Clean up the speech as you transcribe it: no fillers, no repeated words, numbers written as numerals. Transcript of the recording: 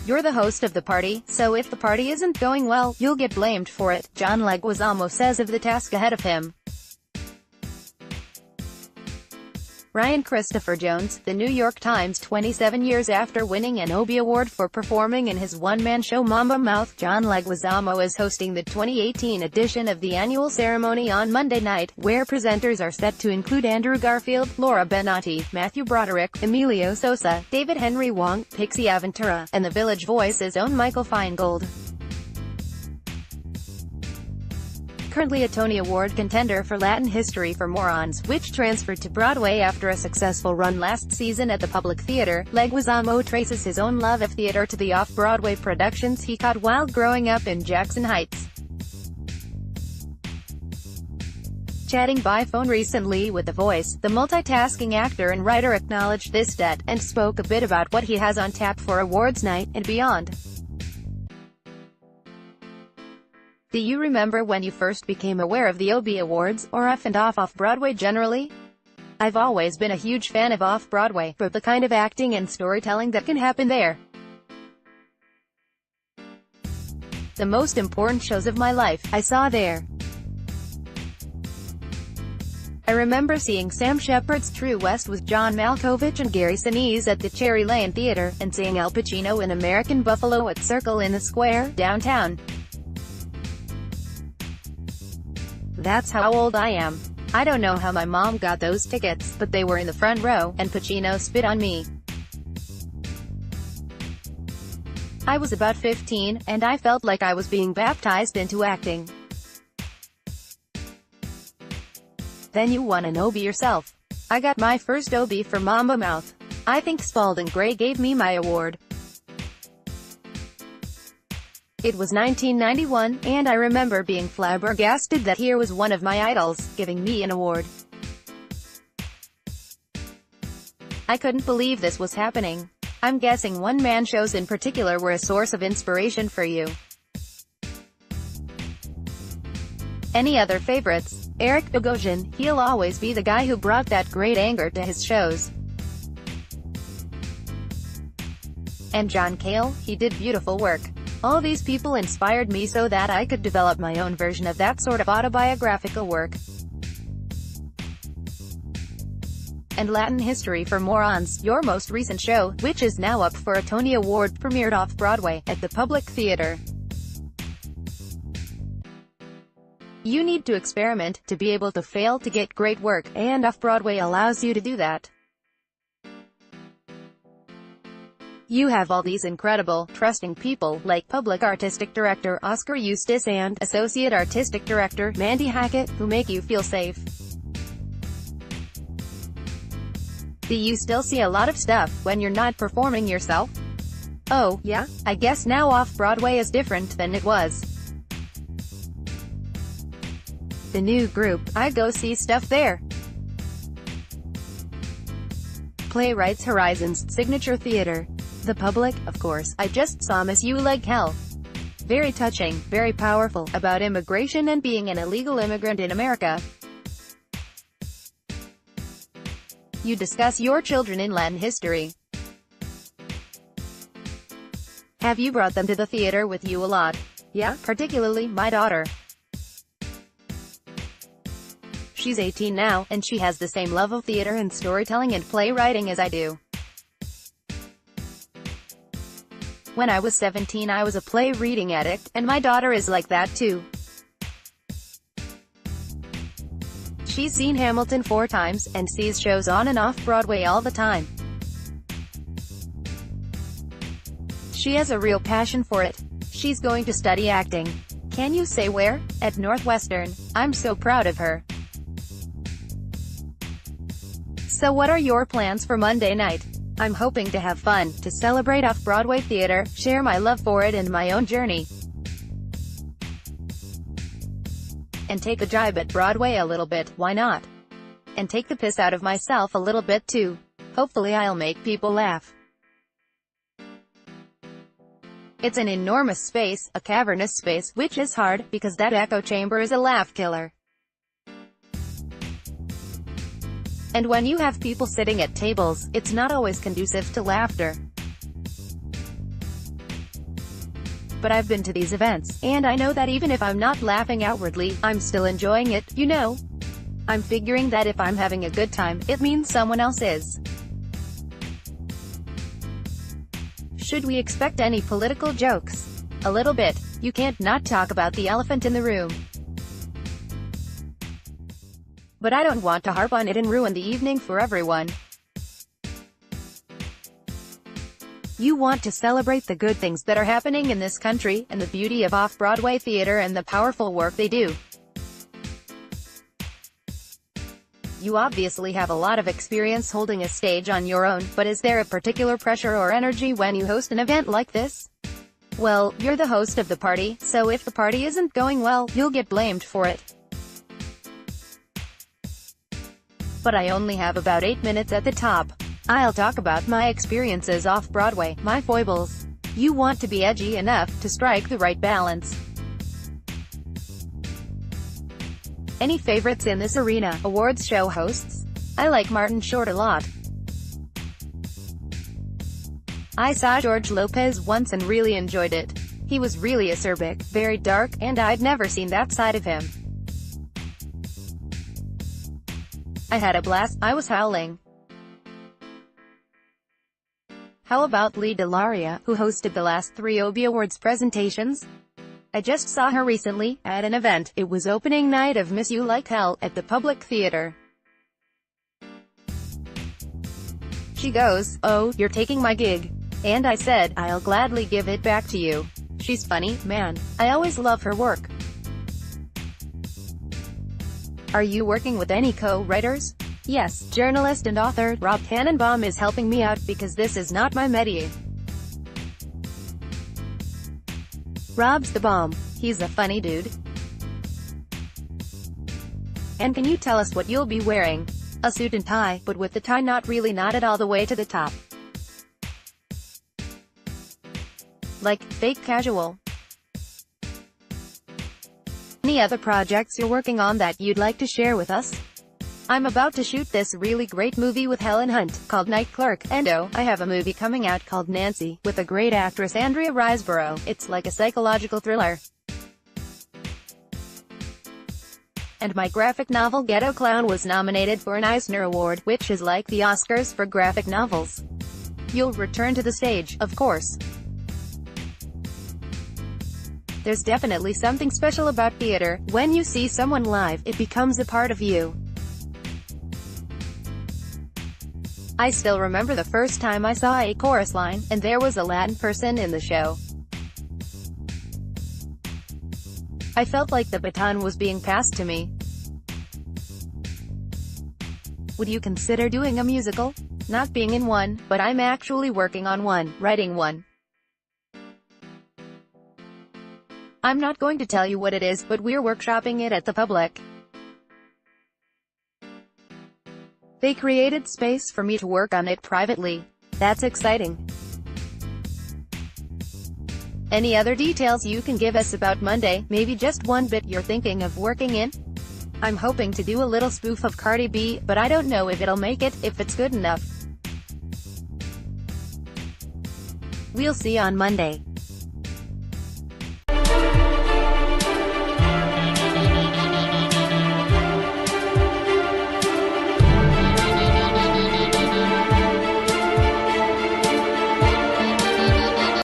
You're the host of the party, so if the party isn't going well, you'll get blamed for it, John Leguizamo says of the task ahead of him. Ryan Christopher Jones, The New York Times. 27 years after winning an Obie Award for performing in his one-man show Mambo Mouth, John Leguizamo is hosting the 2018 edition of the annual ceremony on Monday night, where presenters are set to include Andrew Garfield, Laura Benanti, Matthew Broderick, Emilio Sosa, David Henry Hwang, Pixie Aventura, and The Village Voice's own Michael Feingold. Currently a Tony Award contender for Latin History for Morons, which transferred to Broadway after a successful run last season at the Public Theater, Leguizamo traces his own love of theater to the off-Broadway productions he caught while growing up in Jackson Heights. Chatting by phone recently with The Voice, the multitasking actor and writer acknowledged this debt, and spoke a bit about what he has on tap for awards night, and beyond. Do you remember when you first became aware of the Obie Awards, or off-Broadway generally? I've always been a huge fan of off-Broadway, but the kind of acting and storytelling that can happen there. The most important shows of my life, I saw there. I remember seeing Sam Shepard's True West with John Malkovich and Gary Sinise at the Cherry Lane Theater, and seeing Al Pacino in American Buffalo at Circle in the Square, downtown. That's how old I am. I don't know how my mom got those tickets, but they were in the front row, and Pacino spit on me. I was about 15, and I felt like I was being baptized into acting. Then you won an Obie yourself. I got my first Obie for Mambo Mouth. I think Spalding Gray gave me my award. It was 1991, and I remember being flabbergasted that here was one of my idols, giving me an award. I couldn't believe this was happening. I'm guessing one-man shows in particular were a source of inspiration for you. Any other favorites? Eric Bogosian, he'll always be the guy who brought that great anger to his shows. And John Cale, he did beautiful work. All these people inspired me so that I could develop my own version of that sort of autobiographical work. And Latin History for Morons, your most recent show, which is now up for a Tony Award, premiered off-Broadway, at the Public Theater. You need to experiment, to be able to fail to get great work, and off-Broadway allows you to do that. You have all these incredible, trusting people, like Public Artistic Director Oscar Eustace and Associate Artistic Director Mandy Hackett, who make you feel safe. Do you still see a lot of stuff when you're not performing yourself? Oh, yeah? I guess now off-Broadway is different than it was. The new group, I go see stuff there. Playwrights Horizons, Signature Theater. The Public, of course, I just saw Miss You Like Hell. Very touching, very powerful, about immigration and being an illegal immigrant in America. You discuss your children in Latin history. Have you brought them to the theater with you a lot? Yeah, particularly my daughter. She's 18 now, and she has the same love of theater and storytelling and playwriting as I do. When I was 17 I was a play reading addict, and my daughter is like that too. She's seen Hamilton 4 times, and sees shows on and off Broadway all the time. She has a real passion for it. She's going to study acting. Can you say where? At Northwestern. I'm so proud of her. So what are your plans for Monday night? I'm hoping to have fun, to celebrate off-Broadway theater, share my love for it and my own journey. And take a jibe at Broadway a little bit, why not? And take the piss out of myself a little bit too. Hopefully I'll make people laugh. It's an enormous space, a cavernous space, which is hard, because that echo chamber is a laugh killer. And when you have people sitting at tables, it's not always conducive to laughter. but I've been to these events, and I know that even if I'm not laughing outwardly, I'm still enjoying it, you know? I'm figuring that if I'm having a good time, it means someone else is. Should we expect any political jokes? A little bit. You can't not talk about the elephant in the room. But I don't want to harp on it and ruin the evening for everyone. You want to celebrate the good things that are happening in this country, and the beauty of off-Broadway theater and the powerful work they do. You obviously have a lot of experience holding a stage on your own, but is there a particular pressure or energy when you host an event like this? Well, you're the host of the party, so if the party isn't going well, you'll get blamed for it. But I only have about 8 minutes at the top. I'll talk about my experiences off-Broadway, my foibles. You want to be edgy enough to strike the right balance. Any favorites in this arena? Awards show hosts? I like Martin Short a lot. I saw George Lopez once and really enjoyed it. He was really acerbic, very dark, and I'd never seen that side of him. I had a blast. I was howling. How about Lee Delaria, who hosted the last 3 Obie Awards presentations? I just saw her recently, at an event. It was opening night of Miss You Like Hell, at the Public Theater. She goes, "Oh, you're taking my gig." And I said, "I'll gladly give it back to you." She's funny, man. I always love her work. Are you working with any co-writers? Yes, journalist and author Rob Tannenbaum is helping me out because this is not my métier. Rob's the bomb. He's a funny dude. And can you tell us what you'll be wearing? A suit and tie, but with the tie not really knotted all the way to the top. Like, fake casual. Any other projects you're working on that you'd like to share with us? I'm about to shoot this really great movie with Helen Hunt, called Night Clerk, and oh, I have a movie coming out called Nancy, with a great actress Andrea Riseborough. It's like a psychological thriller. And my graphic novel Ghetto Clown was nominated for an Eisner Award, which is like the Oscars for graphic novels. You'll return to the stage, of course. There's definitely something special about theater. When you see someone live, it becomes a part of you. I still remember the first time I saw a chorus line, and there was a Latin person in the show. I felt like the baton was being passed to me. Would you consider doing a musical? Not being in one, but I'm actually working on one, writing one. I'm not going to tell you what it is, but we're workshopping it at the Public. They created space for me to work on it privately. That's exciting. Any other details you can give us about Monday? Maybe just one bit you're thinking of working in? I'm hoping to do a little spoof of Cardi B, but I don't know if it'll make it, if it's good enough. We'll see on Monday.